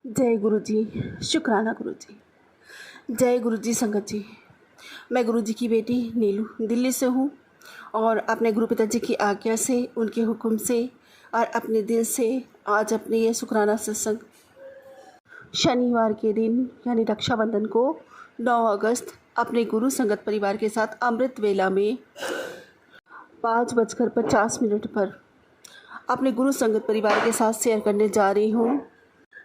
जय गुरु जी। शुक्राना गुरु जी। जय गुरु जी संगत जी। मैं गुरु जी की बेटी नीलू दिल्ली से हूँ और अपने गुरु पिताजी की आज्ञा से, उनके हुक्म से और अपने दिल से आज अपने ये शुक्राना सत्संग शनिवार के दिन यानी रक्षाबंधन को 9 अगस्त अपने गुरु संगत परिवार के साथ अमृत वेला में 5:50 पर अपने गुरु संगत परिवार के साथ शेयर करने जा रही हूँ।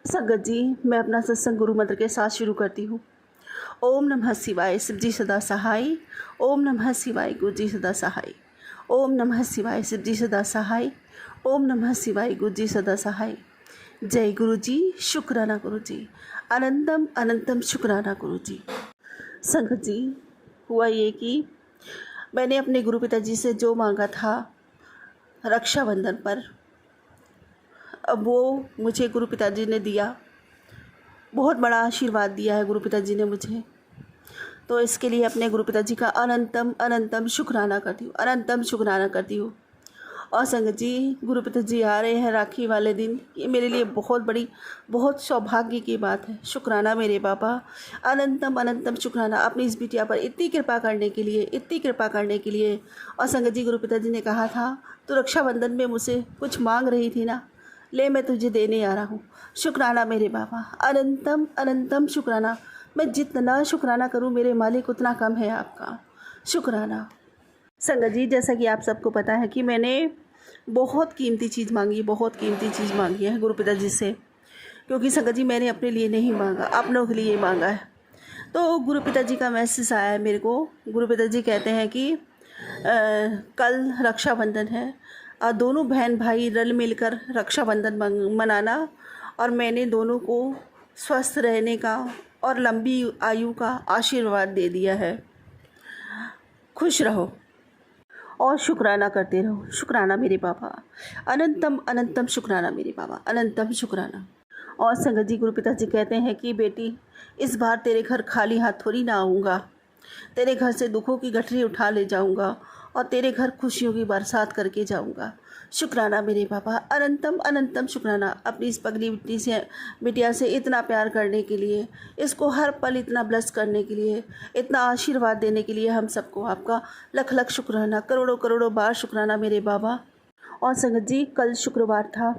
संगत जी, मैं अपना सत्संग गुरु मंत्र के साथ शुरू करती हूँ। ओम नमः शिवाय, शिव जी सदा सहाय। ओम नमः शिवाय, गुरु जी सदा सहाय। ओम नमः शिवाय, शिव जी सदा सहाय। ओम नमः शिवाय, गुरु जी सदा सहाय। जय गुरु जी। शुक्राना गुरु जी। अनंतम अनंतम शुक्राना गुरु जी। संगत जी, हुआ ये कि मैंने अपने गुरु पिताजी से जो मांगा था रक्षाबंधन पर, अब वो मुझे गुरु पिताजी ने दिया। बहुत बड़ा आशीर्वाद दिया है गुरु पिताजी ने मुझे, तो इसके लिए अपने गुरु पिताजी का अनंतम अनंतम शुक्राना करती हूँ, अनंतम शुक्राना करती हूँ। और संगत जी, गुरु पिताजी आ रहे हैं राखी वाले दिन, ये मेरे लिए बहुत सौभाग्य की बात है। शुक्राना मेरे बाबा, अनंतम अनंतम शुक्राना अपनी इस बिटिया पर इतनी कृपा करने के लिए, इतनी कृपा करने के लिए। और संगत जी, गुरु पिताजी ने कहा था तो रक्षाबंधन में मुझसे कुछ मांग रही थी ना, ले मैं तुझे देने आ रहा हूँ। शुक्राना मेरे बाबा, अनंतम अनंतम शुक्राना। मैं जितना शुक्राना करूँ मेरे मालिक उतना कम है आपका। शुक्राना। संगत जी, जैसा कि आप सबको पता है कि मैंने बहुत कीमती चीज़ मांगी, बहुत कीमती चीज़ मांगी है गुरु पिताजी से, क्योंकि संगत जी मैंने अपने लिए नहीं मांगा, अपनों के लिए मांगा है। तो गुरु पिताजी का मैसेज आया है मेरे को। गुरु पिताजी कहते हैं कि कल रक्षाबंधन है और दोनों बहन भाई रल मिलकर रक्षाबंधन मनाना, और मैंने दोनों को स्वस्थ रहने का और लंबी आयु का आशीर्वाद दे दिया है। खुश रहो और शुक्राना करते रहो। शुक्राना मेरे बाबा, अनंतम अनंतम शुक्राना मेरे बाबा, अनंतम शुक्राना। और संगत जी, गुरु पिताजी कहते हैं कि बेटी, इस बार तेरे घर खाली हाथ थोड़ी ना आऊँगा, तेरे घर से दुखों की गठरी उठा ले जाऊँगा और तेरे घर खुशियों की बरसात करके जाऊँगा। शुक्राना मेरे बाबा, अनंतम अनंतम शुक्राना अपनी इस पगली बिटिया से इतना प्यार करने के लिए, इसको हर पल इतना ब्लेस करने के लिए, इतना आशीर्वाद देने के लिए हम सबको आपका लख लख शुक्राना, करोड़ों करोड़ों बार शुक्राना मेरे बाबा। और संगत जी, कल शुक्रवार था,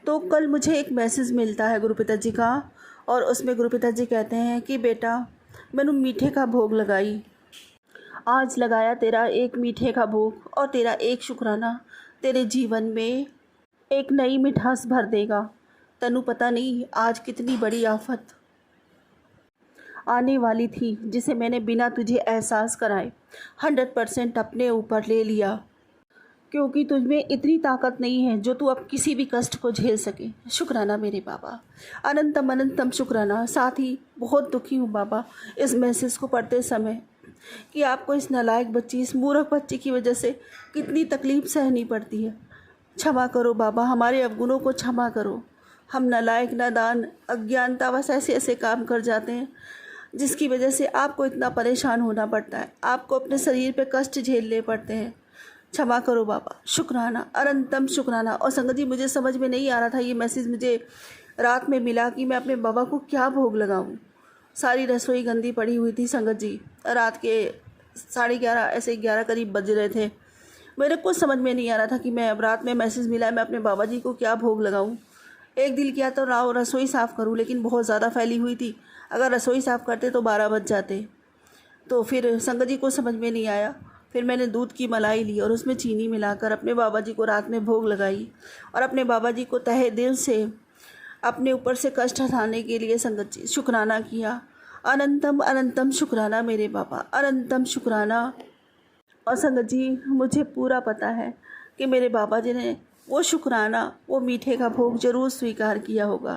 तो कल मुझे एक मैसेज मिलता है गुरु पिताजी का, और उसमें गुरु पिताजी कहते हैं कि बेटा, मैंने मीठे का भोग लगाई, आज लगाया तेरा एक मीठे का भोग, और तेरा एक शुक्राना तेरे जीवन में एक नई मिठास भर देगा। तनु पता नहीं आज कितनी बड़ी आफत आने वाली थी, जिसे मैंने बिना तुझे एहसास कराए 100% अपने ऊपर ले लिया, क्योंकि तुझमें इतनी ताकत नहीं है जो तू अब किसी भी कष्ट को झेल सके। शुक्राना मेरे बाबा, अनंतम अनंतम शुक्राना। साथ ही बहुत दुखी हूँ बाबा इस मैसेज को पढ़ते समय, कि आपको इस नालायक बच्ची, इस मूर्ख बच्ची की वजह से कितनी तकलीफ़ सहनी पड़ती है। क्षमा करो बाबा, हमारे अवगुणों को क्षमा करो। हम नालायक, नादान, अज्ञानतावश ऐसे ऐसे काम कर जाते हैं जिसकी वजह से आपको इतना परेशान होना पड़ता है, आपको अपने शरीर पे कष्ट झेलने पड़ते हैं। क्षमा करो बाबा। शुक्राना, अनंतम शुक्राना। और संगत जी, मुझे समझ में नहीं आ रहा था, ये मैसेज मुझे रात में मिला कि मैं अपने बाबा को क्या भोग लगाऊं। सारी रसोई गंदी पड़ी हुई थी संगत जी, रात के 11:30 ऐसे 11 करीब बज रहे थे। मेरे कुछ समझ में नहीं आ रहा था कि मैं अब रात में मैसेज मिला है, मैं अपने बाबा जी को क्या भोग लगाऊं। एक दिल किया तो रसोई साफ़ करूं, लेकिन बहुत ज़्यादा फैली हुई थी, अगर रसोई साफ़ करते तो 12 बज जाते। तो फिर संगत जी को समझ में नहीं आया। फिर मैंने दूध की मलाई ली और उसमें चीनी मिलाकर अपने बाबा जी को रात में भोग लगाई, और अपने बाबा जी को तहे दिल से अपने ऊपर से कष्ट हटाने के लिए संगत जी शुक्राना किया। अनंतम अनंतम शुक्राना मेरे बाबा, अनंतम शुक्राना। और संगत जी, मुझे पूरा पता है कि मेरे बाबा जी ने वो शुक्राना, वो मीठे का भोग ज़रूर स्वीकार किया होगा,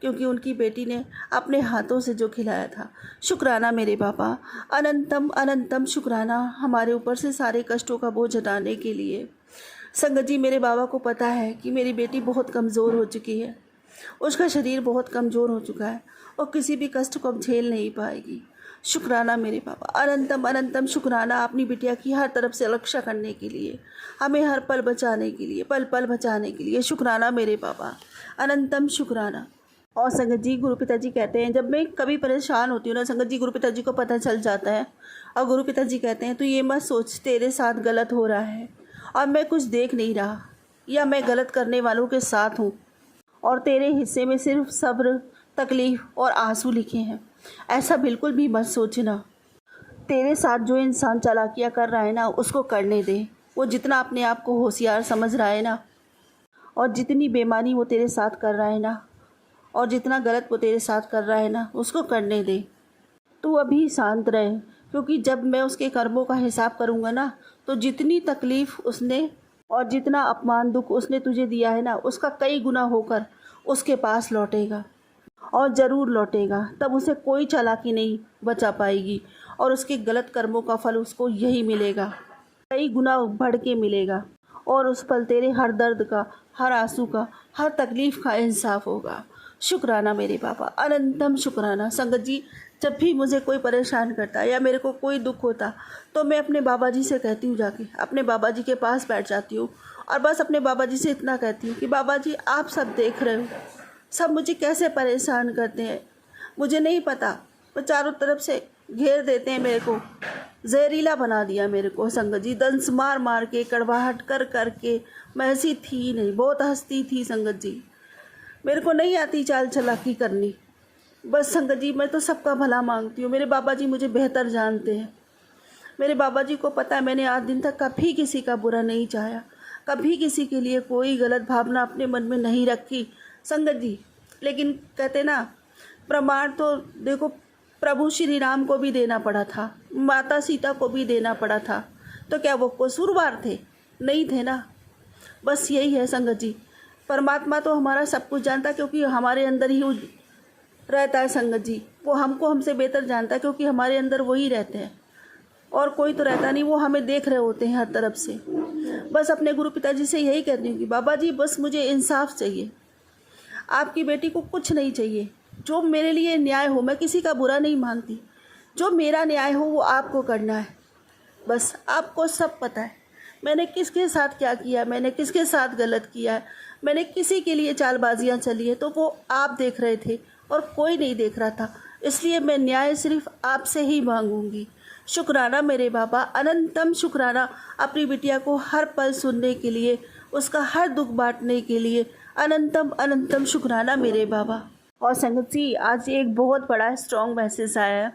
क्योंकि उनकी बेटी ने अपने हाथों से जो खिलाया था। शुक्राना मेरे बाबा, अनंतम अनंतम शुक्राना हमारे ऊपर से सारे कष्टों का बोझ हटाने के लिए। संगत जी, मेरे बाबा को पता है कि मेरी बेटी बहुत कमज़ोर हो चुकी है, उसका शरीर बहुत कमज़ोर हो चुका है और किसी भी कष्ट को अब झेल नहीं पाएगी। शुक्राना मेरे बाबा, अनंतम अनंतम शुक्राना अपनी बिटिया की हर तरफ से रक्षा करने के लिए, हमें हर पल बचाने के लिए, पल पल बचाने के लिए। शुक्राना मेरे बाबा, अनंतम शुक्राना। और संगत जी गुरु पिताजी कहते हैं, जब मैं कभी परेशान होती हूँ ना संगत जी, गुरु पिताजी को पता चल जाता है और गुरु पिताजी कहते हैं, तो ये मत सोच तेरे साथ गलत हो रहा है और मैं कुछ देख नहीं रहा, या मैं गलत करने वालों के साथ हूँ और तेरे हिस्से में सिर्फ सब्र, तकलीफ़ और आंसू लिखे हैं। ऐसा बिल्कुल भी मत सोचना। तेरे साथ जो इंसान चालाकियाँ कर रहा है ना, उसको करने दे। वो जितना अपने आप को होशियार समझ रहा है ना, और जितनी बेईमानी वो तेरे साथ कर रहा है ना, और जितना गलत वो तेरे साथ कर रहा है ना, उसको करने दे। तू अभी शांत रहे, क्योंकि जब मैं उसके कर्मों का हिसाब करूँगा ना, तो जितनी तकलीफ़ उसने और जितना अपमान दुख उसने तुझे दिया है ना, उसका कई गुना होकर उसके पास लौटेगा, और ज़रूर लौटेगा। तब उसे कोई चालाकी नहीं बचा पाएगी और उसके गलत कर्मों का फल उसको यही मिलेगा, कई गुना बढ़ के मिलेगा। और उस पल तेरे हर दर्द का, हर आंसू का, हर तकलीफ़ का इंसाफ होगा। शुक्राना मेरे पापा, अनंतम शुक्राना। संगत जी, जब भी मुझे कोई परेशान करता या मेरे को कोई दुख होता, तो मैं अपने बाबा जी से कहती हूँ, जाके अपने बाबा जी के पास बैठ जाती हूँ और बस अपने बाबा जी से इतना कहती हूँ कि बाबा जी, आप सब देख रहे हो, सब मुझे कैसे परेशान करते हैं। मुझे नहीं पता, वो चारों तरफ से घेर देते हैं, मेरे को जहरीला बना दिया मेरे को संगत जी, दंस मार मार के, कड़वाहट कर कर के। मैं ऐसी थी नहीं, बहुत हंसती थी संगत जी, मेरे को नहीं आती चाल चलाकी करनी। बस संगत जी, मैं तो सबका भला मांगती हूँ। मेरे बाबा जी मुझे बेहतर जानते हैं। मेरे बाबा जी को पता है, मैंने आज दिन तक कभी किसी का बुरा नहीं चाहा, कभी किसी के लिए कोई गलत भावना अपने मन में नहीं रखी संगत जी। लेकिन कहते ना, प्रमाण तो देखो, प्रभु श्री राम को भी देना पड़ा था, माता सीता को भी देना पड़ा था, तो क्या वो कसूरवार थे? नहीं थे ना। बस यही है संगत जी, परमात्मा तो हमारा सब कुछ जानता है, क्योंकि हमारे अंदर ही रहता है संगत जी। वो हमको हमसे बेहतर जानता है, क्योंकि हमारे अंदर वही रहते हैं, और कोई तो रहता नहीं। वो हमें देख रहे होते हैं हर तरफ से। बस अपने गुरु पिताजी से यही कहती हूँ कि बाबा जी, बस मुझे इंसाफ चाहिए, आपकी बेटी को कुछ नहीं चाहिए। जो मेरे लिए न्याय हो, मैं किसी का बुरा नहीं मानती, जो मेरा न्याय हो वो आपको करना है। बस आपको सब पता है मैंने किसके साथ क्या किया, मैंने किसके साथ गलत किया है, मैंने किसी के लिए चालबाजियाँ चली है, तो वो आप देख रहे थे और कोई नहीं देख रहा था। इसलिए मैं न्याय सिर्फ आपसे ही मांगूंगी। शुक्राना मेरे बाबा, अनंतम शुक्राना अपनी बिटिया को हर पल सुनने के लिए, उसका हर दुख बांटने के लिए। अनंतम अनंतम शुक्राना मेरे बाबा। और संगत जी, आज एक बहुत बड़ा स्ट्रॉन्ग मैसेज आया है,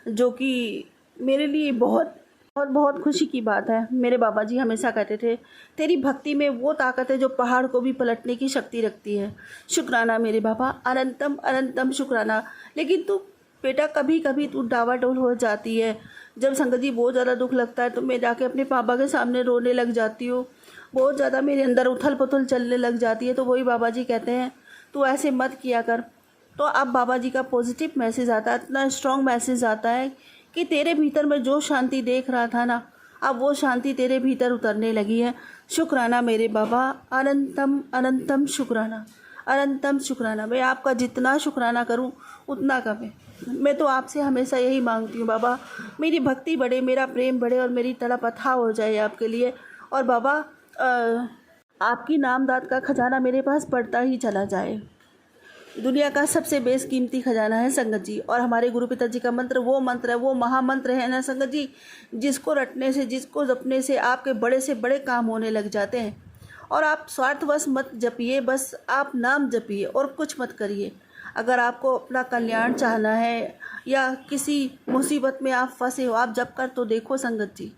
जो कि मेरे लिए बहुत बहुत बहुत खुशी की बात है। मेरे बाबा जी हमेशा कहते थे, तेरी भक्ति में वो ताकत है जो पहाड़ को भी पलटने की शक्ति रखती है। शुक्राना मेरे बाबा, अनंतम अनंतम शुक्राना। लेकिन तू बेटा, कभी कभी तू डावाडोल हो जाती है। जब संगत जी बहुत ज़्यादा दुख लगता है, तो मैं जाके अपने पापा के सामने रोने लग जाती हूँ। बहुत ज़्यादा मेरे अंदर उथल पुथल चलने लग जाती है। तो वही बाबा जी कहते हैं, तू ऐसे मत किया कर। तो अब बाबा जी का पॉजिटिव मैसेज आता है, इतना स्ट्रॉन्ग मैसेज आता है कि तेरे भीतर में जो शांति देख रहा था ना, अब वो शांति तेरे भीतर उतरने लगी है। शुक्राना मेरे बाबा, अनंतम अनंतम शुक्राना, अनंतम शुक्राना। मैं आपका जितना शुक्राना करूं उतना कम है। मैं तो आपसे हमेशा यही मांगती हूँ बाबा, मेरी भक्ति बढ़े, मेरा प्रेम बढ़े और मेरी तड़प अथाह हो जाए आपके लिए। और बाबा, आपकी नामदाद का खजाना मेरे पास बढ़ता ही चला जाए। दुनिया का सबसे बेशकीमती खजाना है संगत जी। और हमारे गुरु पिताजी का मंत्र वो मंत्र है, वो महामंत्र है ना संगत जी, जिसको रटने से, जिसको जपने से आपके बड़े से बड़े काम होने लग जाते हैं। और आप स्वार्थवश मत जपिए, बस आप नाम जपिए और कुछ मत करिए। अगर आपको अपना कल्याण चाहना है या किसी मुसीबत में आप फंसे हो, आप जप कर तो देखो संगत जी।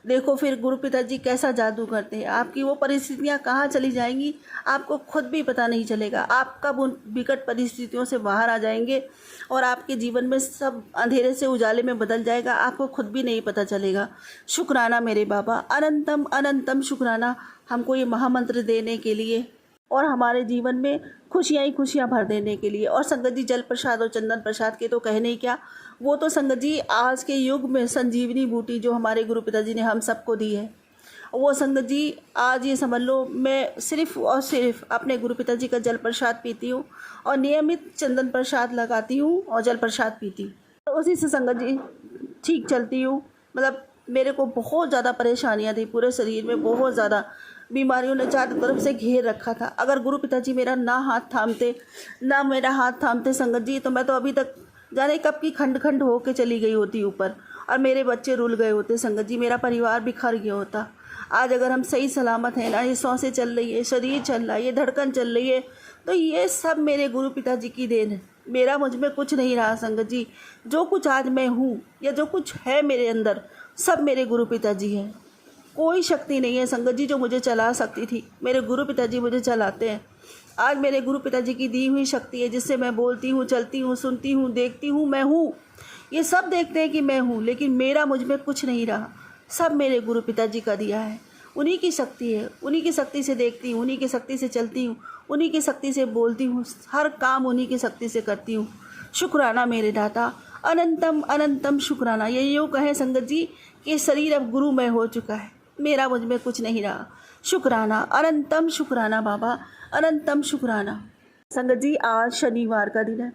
देखो फिर गुरु पिताजी कैसा जादू करते हैं। आपकी वो परिस्थितियाँ कहाँ चली जाएंगी, आपको खुद भी पता नहीं चलेगा। आप कब उन विकट परिस्थितियों से बाहर आ जाएंगे और आपके जीवन में सब अंधेरे से उजाले में बदल जाएगा, आपको खुद भी नहीं पता चलेगा। शुक्राना मेरे बाबा, अनंतम अनंतम शुक्राना हमको ये महामंत्र देने के लिए और हमारे जीवन में खुशियाँ ही खुशियाँ भर देने के लिए। और संगत जी, जल प्रसाद और चंदन प्रसाद के तो कहने ही क्या, वो तो संगत जी आज के युग में संजीवनी बूटी जो हमारे गुरु पिताजी ने हम सबको दी है, वो संगत जी आज ये समझ लो, मैं सिर्फ़ और सिर्फ अपने गुरु पिताजी का जल प्रसाद पीती हूँ और नियमित चंदन प्रसाद लगाती हूँ और जल प्रसाद पीती हूँ, तो उसी से संगत जी ठीक चलती हूँ। मतलब मेरे को बहुत ज़्यादा परेशानियाँ थी, पूरे शरीर में बहुत ज़्यादा बीमारियों ने चारों तरफ से घेर रखा था। अगर गुरु पिताजी मेरा ना मेरा हाथ थामते संगत जी, तो मैं तो अभी तक जाने कब की खंड खंड होके चली गई होती ऊपर, और मेरे बच्चे रुल गए होते संगत जी, मेरा परिवार बिखर गया होता। आज अगर हम सही सलामत हैं ना, ये सांसें चल रही है, शरीर चल रहा है, ये धड़कन चल रही है, तो ये सब मेरे गुरु पिताजी की देन है। मेरा मुझ में कुछ नहीं रहा संगत जी। जो कुछ आज मैं हूँ या जो कुछ है मेरे अंदर, सब मेरे गुरु पिताजी हैं। कोई शक्ति नहीं है संगत जी जो मुझे चला सकती थी, मेरे गुरु पिताजी मुझे चलाते हैं। आज मेरे गुरु पिताजी की दी हुई शक्ति है, जिससे मैं बोलती हूँ, चलती हूँ, सुनती हूँ, देखती हूँ, मैं हूँ। ये सब देखते हैं कि मैं हूँ, लेकिन मेरा मुझ में कुछ नहीं रहा। सब मेरे गुरु पिताजी का दिया है। उन्हीं की शक्ति है, उन्हीं की शक्ति से देखती हूँ, उन्हीं की शक्ति से चलती हूँ, उन्हीं की शक्ति से बोलती हूँ, हर काम उन्हीं की शक्ति से करती हूँ। शुक्राना मेरे दाता, अनंतम अनंतम शुक्राना। ये यूँ कहें संगत जी कि शरीर अब गुरुमय हो चुका है, मेरा मुझ में कुछ नहीं रहा। शुक्राना, अनंतम शुक्राना बाबा, अनंतम शुक्राना। संगत जी आज शनिवार का दिन है,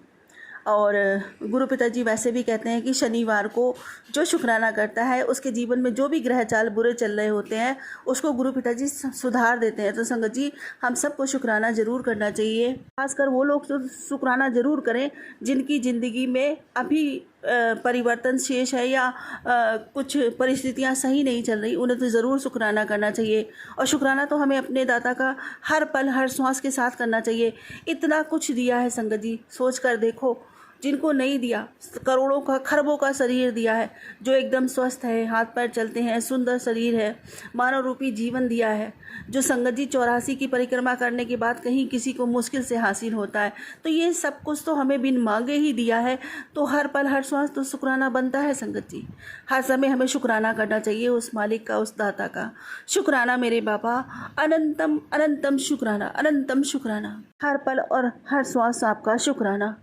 और गुरु पिताजी वैसे भी कहते हैं कि शनिवार को जो शुक्राना करता है, उसके जीवन में जो भी ग्रह चाल बुरे चल रहे होते हैं, उसको गुरु पिताजी सुधार देते हैं। तो संगत जी हम सबको शुक्राना ज़रूर करना चाहिए। खासकर वो लोग जो शुक्राना ज़रूर करें जिनकी ज़िंदगी में अभी परिवर्तन शेष है, या कुछ परिस्थितियां सही नहीं चल रही, उन्हें तो ज़रूर शुक्राना करना चाहिए। और शुक्राना तो हमें अपने दाता का हर पल हर श्वास के साथ करना चाहिए। इतना कुछ दिया है संगत जी, सोच कर देखो। जिनको नहीं दिया, करोड़ों का खरबों का शरीर दिया है, जो एकदम स्वस्थ है, हाथ पैर चलते हैं, सुंदर शरीर है, मानव रूपी जीवन दिया है, जो संगत जी 84 की परिक्रमा करने के बाद कहीं किसी को मुश्किल से हासिल होता है। तो ये सब कुछ तो हमें बिन मांगे ही दिया है। तो हर पल हर श्वास तो शुक्राना बनता है संगत जी। हर समय हमें शुक्राना करना चाहिए उस मालिक का, उस दाता का। शुक्राना मेरे बाबा, अनंतम अनंतम शुक्राना, अनंतम शुक्राना। हर पल और हर श्वास आपका शुक्राना।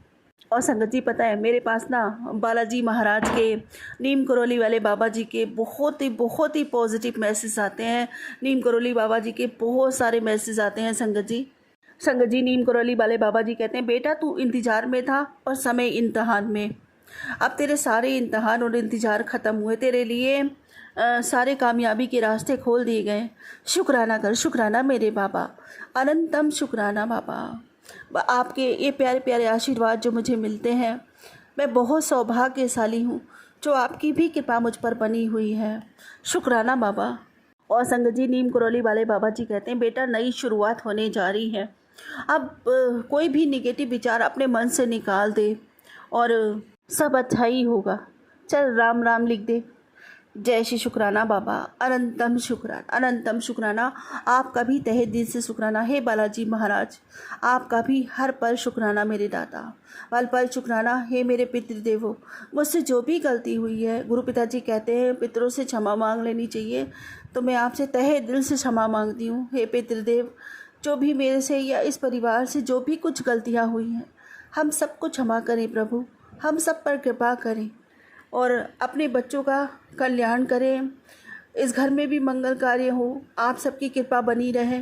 और संगत जी पता है, मेरे पास ना बालाजी महाराज के, नीम करौली वाले बाबा जी के बहुत ही पॉजिटिव मैसेज आते हैं। नीम करौली बाबा जी के बहुत सारे मैसेज आते हैं संगत जी। नीम करौली वाले बाबा जी कहते हैं, बेटा तू इंतज़ार में था और समय इम्तहान में। अब तेरे सारे इम्तहान और इंतज़ार ख़त्म हुए, तेरे लिए सारे कामयाबी के रास्ते खोल दिए गए। शुक्राना कर, शुक्राना मेरे बाबा, अनंतम शुक्राना बाबा। आपके ये प्यारे प्यारे आशीर्वाद जो मुझे मिलते हैं, मैं बहुत सौभाग्यशाली हूँ जो आपकी भी कृपा मुझ पर बनी हुई है। शुक्राना बाबा। और संगत जी नीम करौली वाले बाबा जी कहते हैं, बेटा नई शुरुआत होने जा रही है। अब कोई भी निगेटिव विचार अपने मन से निकाल दे और सब अच्छा ही होगा। चल राम राम लिख दे। जय श्री शुक्राना बाबा, अनंतम शुक्राना, अनंतम शुक्राना। आपका भी तहे दिल से शुक्राना। हे बालाजी महाराज, आपका भी हर पल शुक्राना मेरे दाता, पल पल शुक्राना। हे मेरे पितृदेवों, मुझसे जो भी गलती हुई है, गुरु पिताजी कहते हैं पितरों से क्षमा मांग लेनी चाहिए, तो मैं आपसे तहे दिल से क्षमा मांगती हूँ। हे पितृदेव, जो भी मेरे से या इस परिवार से जो भी कुछ गलतियाँ हुई हैं, हम सबको क्षमा करें प्रभु, हम सब पर कृपा करें और अपने बच्चों का कल्याण करें। इस घर में भी मंगल कार्य हो, आप सबकी कृपा बनी रहे,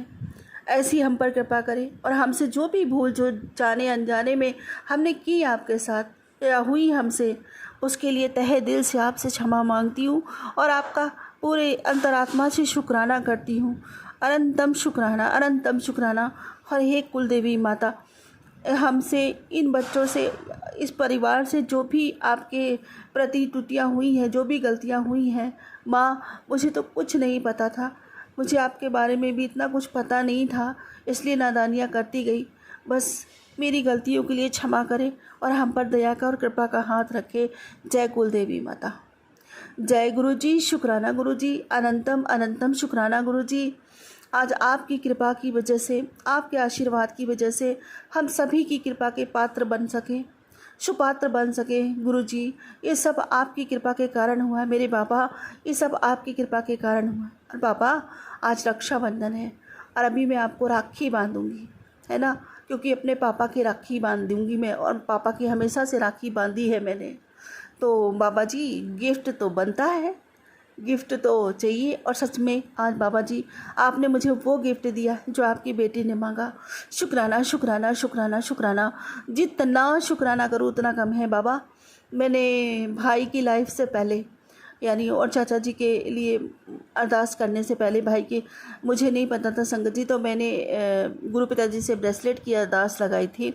ऐसी हम पर कृपा करें। और हमसे जो भी भूल जो जाने अनजाने में हमने की आपके साथ या हुई हमसे, उसके लिए तहे दिल से आपसे क्षमा मांगती हूँ और आपका पूरे अंतरात्मा से शुक्राना करती हूँ। अनंतम शुक्राना, अनंतम शुक्राना। और हे कुल देवी माता, हमसे, इन बच्चों से, इस परिवार से जो भी आपके प्रति त्रुटियाँ हुई हैं, जो भी गलतियाँ हुई हैं, माँ मुझे तो कुछ नहीं पता था, मुझे आपके बारे में भी इतना कुछ पता नहीं था, इसलिए नादानियाँ करती गई। बस मेरी गलतियों के लिए क्षमा करें और हम पर दया का और कृपा का हाथ रखे। जय कुल देवी माता। जय गुरु जी, शुक्राना गुरु जी, अनंतम अनंतम शुक्राना गुरु जी। आज आपकी कृपा की वजह से, आपके आशीर्वाद की वजह से हम सभी की कृपा के पात्र बन सकें, सुपात्र बन सके। गुरु जी, ये सब आपकी कृपा के कारण हुआ है मेरे बाबा, ये सब आपकी कृपा के कारण हुआ है। और बाबा आज रक्षाबंधन है और अभी मैं आपको राखी बांधूंगी, है ना, क्योंकि अपने पापा की राखी बांध दूंगी मैं, और पापा की हमेशा से राखी बांधी है मैंने। तो बाबा जी गिफ्ट तो बनता है, गिफ्ट तो चाहिए। और सच में आज बाबा जी आपने मुझे वो गिफ्ट दिया जो आपकी बेटी ने मांगा। शुक्राना शुक्राना शुक्राना शुक्राना। जितना शुक्राना करूँ उतना कम है बाबा। मैंने भाई की लाइफ से पहले यानी और चाचा जी के लिए अरदास करने से पहले भाई के, मुझे नहीं पता था संगत जी, तो मैंने गुरु पिताजी से ब्रेसलेट की अरदास लगाई थी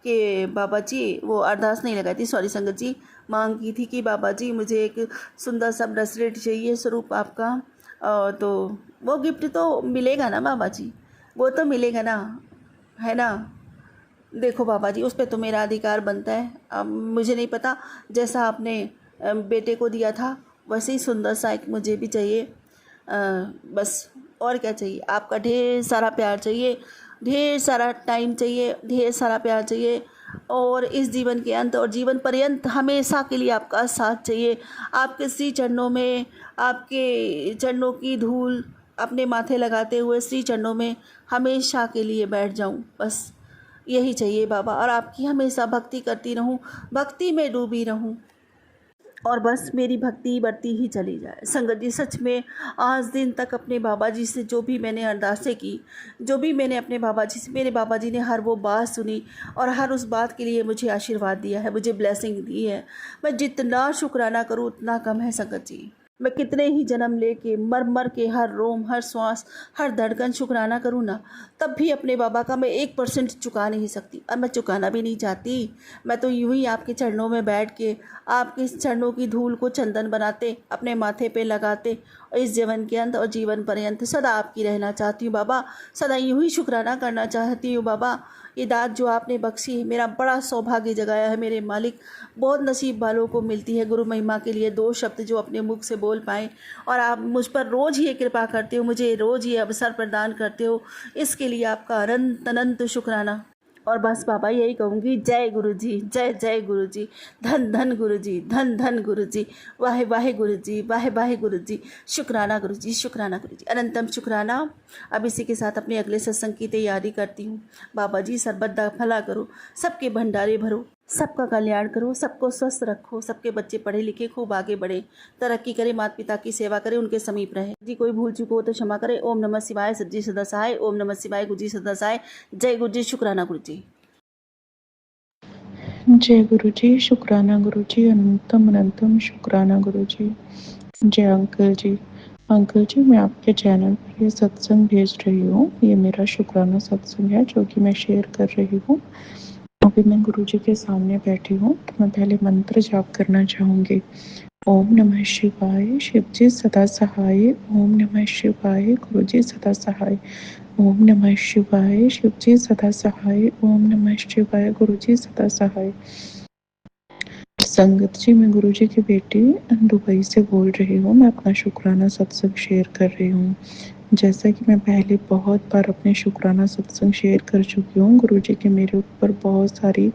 कि बाबा जी, वो अरदास नहीं लगाई थी, सॉरी संगत जी, मांग की थी कि बाबा जी मुझे एक सुंदर सा ब्रेसलेट चाहिए स्वरूप आपका। तो वो गिफ्ट तो मिलेगा ना बाबा जी, वो तो मिलेगा ना, है ना। देखो बाबा जी, उस पे तो मेरा अधिकार बनता है। अब मुझे नहीं पता, जैसा आपने बेटे को दिया था वैसे ही सुंदर सा एक मुझे भी चाहिए। बस और क्या चाहिए, आपका ढेर सारा प्यार चाहिए, ढेर सारा टाइम चाहिए, ढेर सारा प्यार चाहिए, और इस जीवन के अंत और जीवन पर्यंत हमेशा के लिए आपका साथ चाहिए। आपके श्री चरणों में, आपके चरणों की धूल अपने माथे लगाते हुए श्री चरणों में हमेशा के लिए बैठ जाऊं, बस यही चाहिए बाबा। और आपकी हमेशा भक्ति करती रहूं, भक्ति में डूबी रहूं, और बस मेरी भक्ति बढ़ती ही चली जाए। संगत जी, सच में आज दिन तक अपने बाबा जी से जो भी मैंने अरदासें की, जो भी मैंने अपने बाबा जी से, मेरे बाबा जी ने हर वो बात सुनी और हर उस बात के लिए मुझे आशीर्वाद दिया है, मुझे ब्लेसिंग दी है। मैं जितना शुक्राना करूँ उतना कम है संगत जी। मैं कितने ही जन्म लेके मर मर के हर रोम, हर श्वास, हर धड़कन शुक्राना करूँ ना, तब भी अपने बाबा का मैं 1% चुका नहीं सकती, और मैं चुकाना भी नहीं चाहती। मैं तो यूं ही आपके चरणों में बैठ के आपके चरणों की धूल को चंदन बनाते अपने माथे पे लगाते, और इस जीवन के अंत और जीवन पर्यंत सदा आपकी रहना चाहती हूँ बाबा। सदा यूं ही शुक्राना करना चाहती हूँ बाबा। ये दात जो आपने बख्शी है, मेरा बड़ा सौभाग्य जगाया है मेरे मालिक। बहुत नसीब वालों को मिलती है गुरु महिमा के लिए 2 शब्द जो अपने मुख से बोल पाएँ, और आप मुझ पर रोज़ ही ये कृपा करते हो, मुझे रोज़ ये अवसर प्रदान करते हो, इसके लिए आपका अनंत अनंत शुक्राना। और बस बाबा यही कहूँगी, जय गुरु जी, जय जय गुरु जी, धन धन गुरु जी, धन धन गुरु जी, वाहे वाहे गुरु जी, वाहे वाहे गुरु जी, शुक्राना गुरु जी, शुक्राना गुरु जी, अनंतम शुक्राना। अब इसी के साथ अपने अगले सत्संग की तैयारी करती हूँ। बाबा जी सर्वदा भला करो, सबके भंडारे भरो, सबका कल्याण करो, सबको स्वस्थ रखो, सबके बच्चे पढ़े लिखे खूब आगे बढ़े, तरक्की करे, माता पिता की सेवा करे, उनके समीप रहे। जी कोई भूल चूक हो तो क्षमा करे। ओम नमः शिवाय, सच्ची सदा सहाय। ओम नमः शिवाय, गुरु जी सदा सहाय। जय गुरु जी, शुक्राना गुरु जी। जय गुरु जी, शुक्राना गुरु जी, अनंतम अनंतम शुक्राना गुरु जी। जय अंकल जी। अंकल जी, मैं आपके चैनल पर ये सत्संग भेज रही हूँ। ये मेरा शुक्राना सत्संग है जो कि मैं शेयर कर रही हूँ। अभी मैं गुरु जी के सामने बैठी हूँ, तो मैं पहले मंत्र जाप करना चाहूँगी। ओम नमः शिवाय, शिव जी सदा सहाय। ओम नमः शिवाय, गुरु जी सदा सहाय। ओम नमः शिवाय, शिव जी सदा सहाय। ओम नमः शिवाय, गुरु जी सदा सहाय। संगत जी, मैं गुरु जी की बेटी दुबई से बोल रही हूँ। मैं अपना शुक्राना सत्संग शेयर कर रही हूँ। जैसा कि मैं पहले बहुत बार अपने शुक्राना सत्संग शेयर कर चुकी हूँ, गुरु जी की मेरे ऊपर बहुत सारी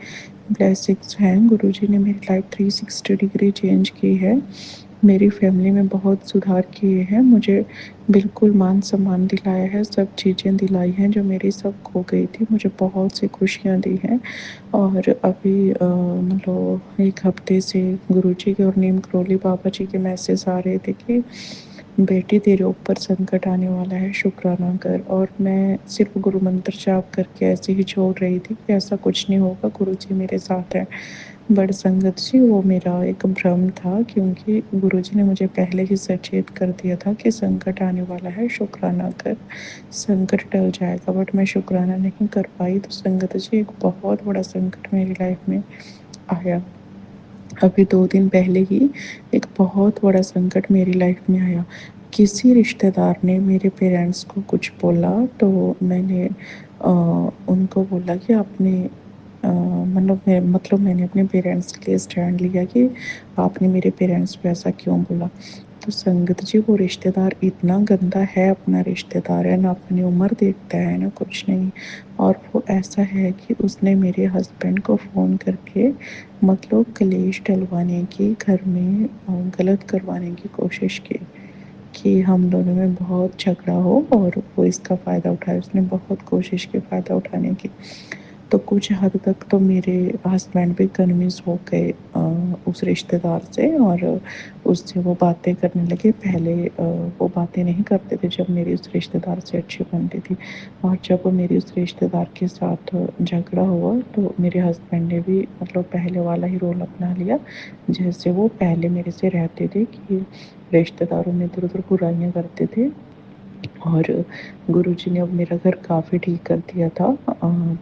ब्लेसिंग्स हैं। गुरु जी ने मेरी लाइफ 360 डिग्री चेंज की है, मेरी फैमिली में बहुत सुधार किए हैं, मुझे बिल्कुल मान सम्मान दिलाया है, सब चीज़ें दिलाई हैं जो मेरी सब खो गई थी, मुझे बहुत सी खुशियाँ दी हैं। और अभी मतलब 1 हफ्ते से गुरु जी के और नीम करोली बाबा जी के मैसेज आ रहे थे कि बेटी तेरे ऊपर संकट आने वाला है, शुक्राना कर। और मैं सिर्फ गुरु मंत्र जाप करके ऐसे ही छोड़ रही थी कि ऐसा कुछ नहीं होगा, गुरु जी मेरे साथ हैं। बट संगत जी, वो मेरा एक भ्रम था, क्योंकि गुरु जी ने मुझे पहले ही सचेत कर दिया था कि संकट आने वाला है, शुक्राना कर, संकट टल जाएगा। बट मैं शुक्राना नहीं कर पाई, तो संगत जी एक बहुत बड़ा संकट मेरी लाइफ में आया। अभी 2 दिन पहले ही एक बहुत बड़ा संकट मेरी लाइफ में आया। किसी रिश्तेदार ने मेरे पेरेंट्स को कुछ बोला, तो मैंने उनको बोला कि आपने मतलब मैंने अपने पेरेंट्स के लिए स्टैंड लिया कि आपने मेरे पेरेंट्स पे ऐसा क्यों बोला। तो संगत जी, वो रिश्तेदार इतना गंदा है, अपना रिश्तेदार है, ना अपनी उम्र देखता है ना कुछ नहीं। और वो ऐसा है कि उसने मेरे हस्बैंड को फ़ोन करके मतलब कलेश डलवाने की, घर में गलत करवाने की कोशिश की कि हम दोनों में बहुत झगड़ा हो और वो इसका फ़ायदा उठाए। उसने बहुत कोशिश की फ़ायदा उठाने की। तो कुछ हद तक तो मेरे हस्बैंड भी कन्विंस हो गए उस रिश्तेदार से, और उससे वो बातें करने लगे। पहले वो बातें नहीं करते थे जब मेरी उस रिश्तेदार से अच्छी बनती थी, और जब वो मेरी उस रिश्तेदार के साथ झगड़ा हुआ तो मेरे हस्बैंड ने भी मतलब पहले वाला ही रोल अपना लिया, जैसे वो पहले मेरे से रहते थे कि रिश्तेदारों में इधर उधर बुराइयाँ करते थे। और गुरुजी ने अब मेरा घर काफ़ी ठीक कर दिया था,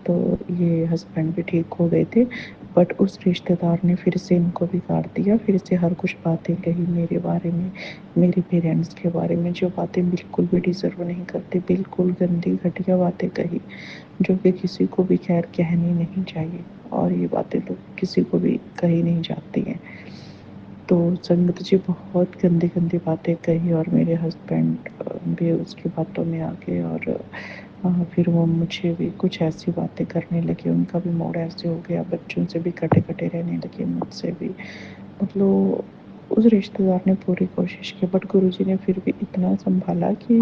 तो ये हस्बैंड भी ठीक हो गए थे। बट उस रिश्तेदार ने फिर से इनको बिगाड़ दिया, फिर से हर कुछ बातें कही मेरे बारे में, मेरे पेरेंट्स के बारे में, जो बातें बिल्कुल भी डिज़र्व नहीं करते, बिल्कुल गंदी घटिया बातें कही, जो कि किसी को भी खैर कहनी नहीं चाहिए, और ये बातें तो किसी को भी कही नहीं जाती हैं। तो संगत जी बहुत गंदी गंदी बातें कही, और मेरे हस्बैंड भी उसकी बातों में आ गए, और फिर वो मुझे भी कुछ ऐसी बातें करने लगे, उनका भी मूड ऐसे हो गया, बच्चों से भी कटे कटे रहने लगे, मुझसे भी। मतलब उस रिश्तेदार ने पूरी कोशिश की, बट गुरुजी ने फिर भी इतना संभाला कि